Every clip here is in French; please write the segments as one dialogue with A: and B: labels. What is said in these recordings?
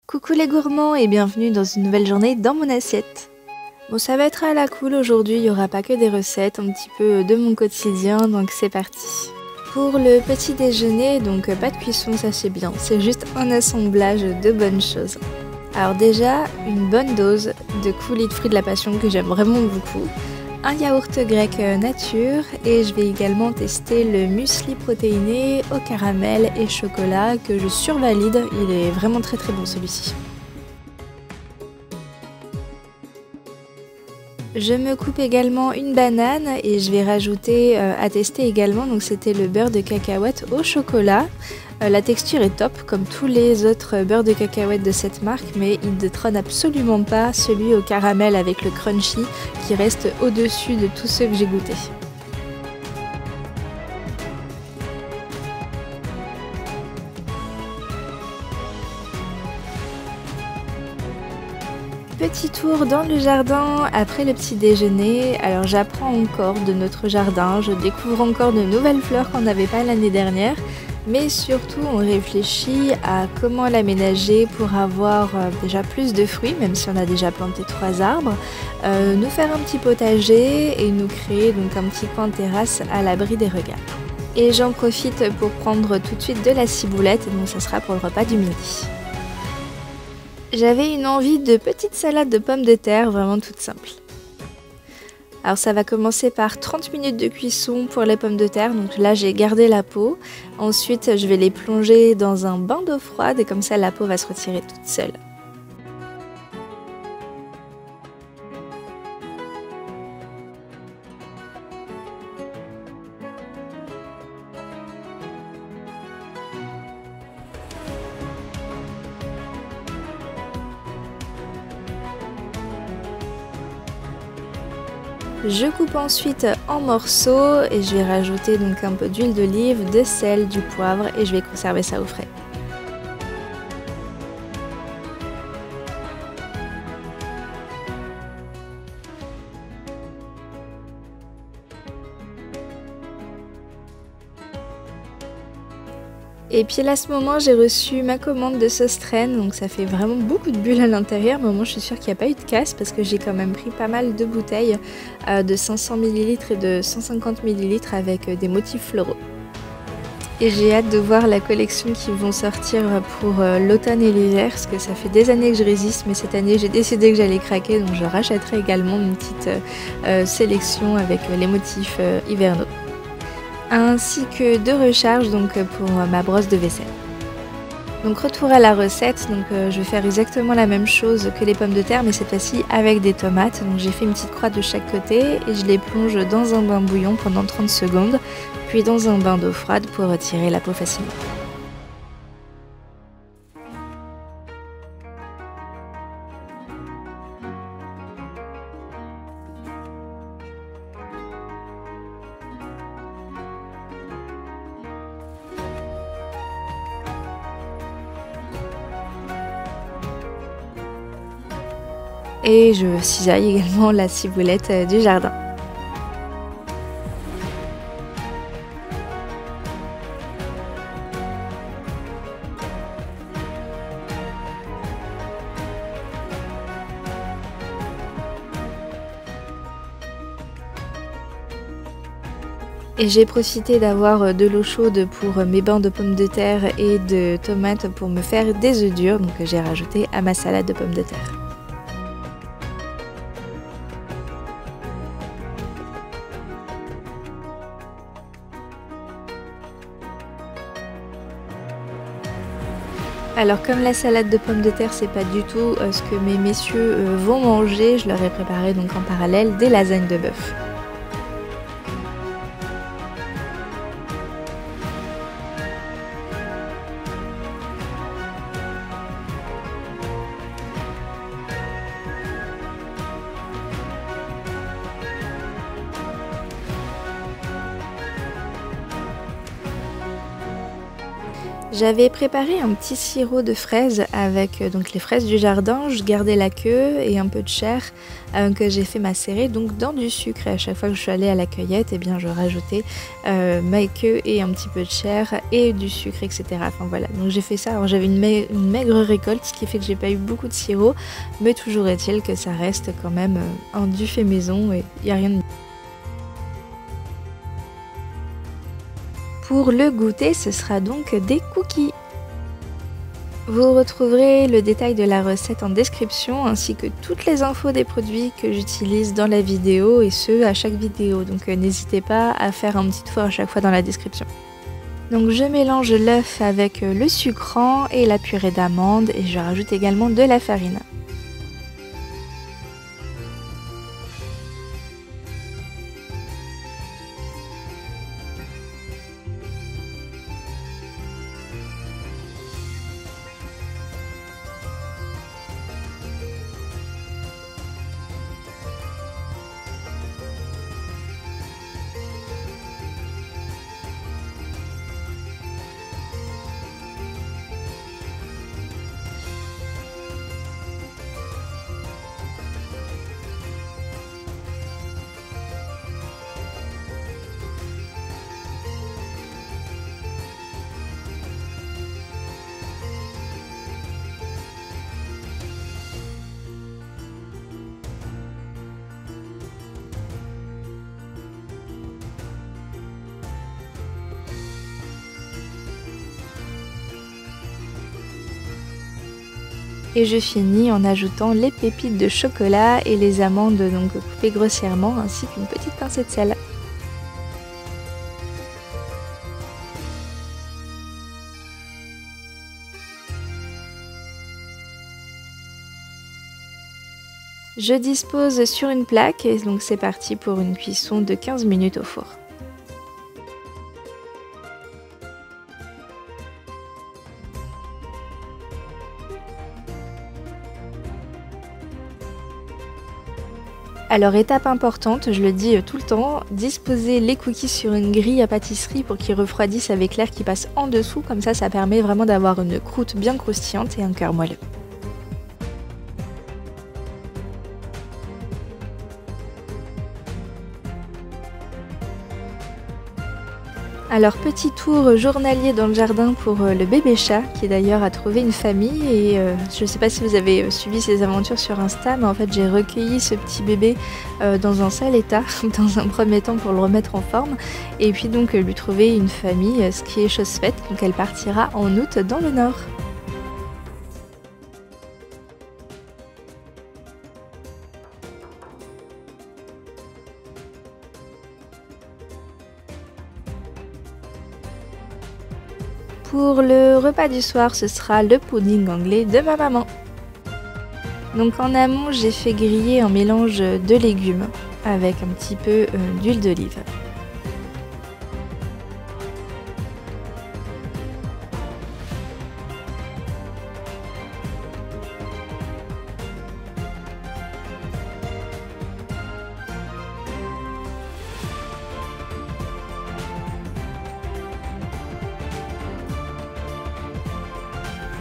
A: Coucou les gourmands et bienvenue dans une nouvelle journée dans mon assiette. Bon, ça va être à la cool aujourd'hui, il n'y aura pas que des recettes, un petit peu de mon quotidien, donc c'est parti. Pour le petit déjeuner, donc pas de cuisson, ça c'est bien, c'est juste un assemblage de bonnes choses. Alors déjà, une bonne dose de coulis de fruits de la passion que j'aime vraiment beaucoup, un yaourt grec nature et je vais également tester le muesli protéiné au caramel et chocolat que je survalide, il est vraiment très bon celui-ci. Je me coupe également une banane et je vais rajouter à tester également, donc c'était le beurre de cacahuète au chocolat. La texture est top comme tous les autres beurres de cacahuète de cette marque, mais il ne détrône absolument pas celui au caramel avec le crunchy qui reste au-dessus de tous ceux que j'ai goûtés. Petit tour dans le jardin après le petit déjeuner. Alors j'apprends encore de notre jardin, je découvre encore de nouvelles fleurs qu'on n'avait pas l'année dernière. Mais surtout on réfléchit à comment l'aménager pour avoir déjà plus de fruits, même si on a déjà planté 3 arbres, nous faire un petit potager et nous créer donc un petit coin terrasse à l'abri des regards. Et j'en profite pour prendre tout de suite de la ciboulette, donc ça sera pour le repas du midi. J'avais une envie de petite salade de pommes de terre, vraiment toute simple. Alors ça va commencer par 30 minutes de cuisson pour les pommes de terre, donc là j'ai gardé la peau. Ensuite je vais les plonger dans un bain d'eau froide et comme ça la peau va se retirer toute seule. Je coupe ensuite en morceaux et je vais rajouter donc un peu d'huile d'olive, de sel, du poivre et je vais conserver ça au frais. Et puis là, à ce moment, j'ai reçu ma commande de sauce Traîne, donc ça fait vraiment beaucoup de bulles à l'intérieur, mais au moins je suis sûre qu'il n'y a pas eu de casse parce que j'ai quand même pris pas mal de bouteilles de 500 ml et de 150 ml avec des motifs floraux. Et j'ai hâte de voir la collection qui vont sortir pour l'automne et l'hiver, parce que ça fait des années que je résiste, mais cette année j'ai décidé que j'allais craquer, donc je rachèterai également une petite sélection avec les motifs hivernaux. Ainsi que de recharge donc pour ma brosse de vaisselle. Donc retour à la recette, donc je vais faire exactement la même chose que les pommes de terre mais cette fois-ci avec des tomates. Donc j'ai fait une petite croix de chaque côté et je les plonge dans un bain bouillon pendant 30 secondes, puis dans un bain d'eau froide pour retirer la peau facilement. Et je cisaille également la ciboulette du jardin. Et j'ai profité d'avoir de l'eau chaude pour mes bains de pommes de terre et de tomates pour me faire des œufs durs, donc j'ai rajouté à ma salade de pommes de terre. Alors comme la salade de pommes de terre c'est pas du tout ce que mes messieurs vont manger, je leur ai préparé donc en parallèle des lasagnes de bœuf. J'avais préparé un petit sirop de fraises avec donc les fraises du jardin. Je gardais la queue et un peu de chair que j'ai fait macérer donc dans du sucre. Et à chaque fois que je suis allée à la cueillette, eh bien je rajoutais ma queue et un petit peu de chair et du sucre, etc. Enfin voilà, donc j'ai fait ça. Alors j'avais une maigre récolte, ce qui fait que j'ai pas eu beaucoup de sirop, mais toujours est-il que ça reste quand même un du fait maison et il n'y a rien de mieux. Pour le goûter, ce sera donc des cookies. Vous retrouverez le détail de la recette en description ainsi que toutes les infos des produits que j'utilise dans la vidéo et ce à chaque vidéo. Donc n'hésitez pas à faire un petit tour à chaque fois dans la description. Donc je mélange l'œuf avec le sucrant et la purée d'amande et je rajoute également de la farine. Et je finis en ajoutant les pépites de chocolat et les amandes donc coupées grossièrement ainsi qu'une petite pincée de sel. Je dispose sur une plaque et donc c'est parti pour une cuisson de 15 minutes au four. Alors étape importante, je le dis tout le temps, disposez les cookies sur une grille à pâtisserie pour qu'ils refroidissent avec l'air qui passe en dessous, comme ça permet vraiment d'avoir une croûte bien croustillante et un cœur moelleux. Alors petit tour journalier dans le jardin pour le bébé chat qui d'ailleurs a trouvé une famille et je ne sais pas si vous avez suivi ses aventures sur Insta mais en fait j'ai recueilli ce petit bébé dans un sale état dans un premier temps pour le remettre en forme et puis donc lui trouver une famille, ce qui est chose faite, donc elle partira en août dans le nord. Pour le repas du soir, ce sera le pudding anglais de ma maman. Donc en amont, j'ai fait griller un mélange de légumes avec un petit peu d'huile d'olive.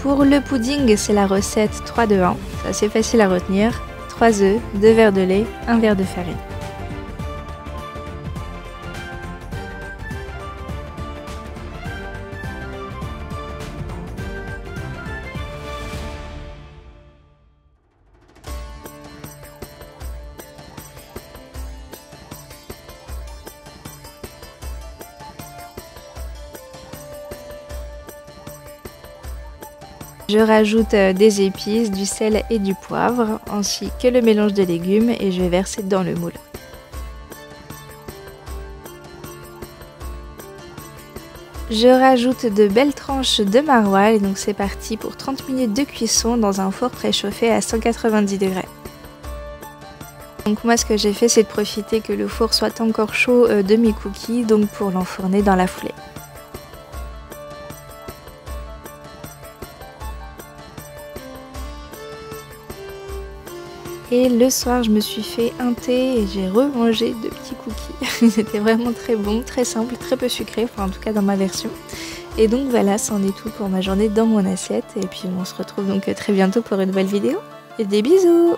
A: Pour le pudding, c'est la recette 3-2-1, c'est assez facile à retenir. 3 œufs, 2 verres de lait, 1 verre de farine. Je rajoute des épices, du sel et du poivre, ainsi que le mélange de légumes et je vais verser dans le moule. Je rajoute de belles tranches de maroilles, donc c'est parti pour 30 minutes de cuisson dans un four préchauffé à 190 degrés. Donc moi ce que j'ai fait c'est de profiter que le four soit encore chaud de mes cookies, donc pour l'enfourner dans la foulée. Et le soir, je me suis fait un thé et j'ai remangé de petits cookies. C'était vraiment très bon, très simple, très peu sucré, enfin en tout cas dans ma version. Et donc voilà, c'en est tout pour ma journée dans mon assiette. Et puis on se retrouve donc très bientôt pour une nouvelle vidéo. Et des bisous!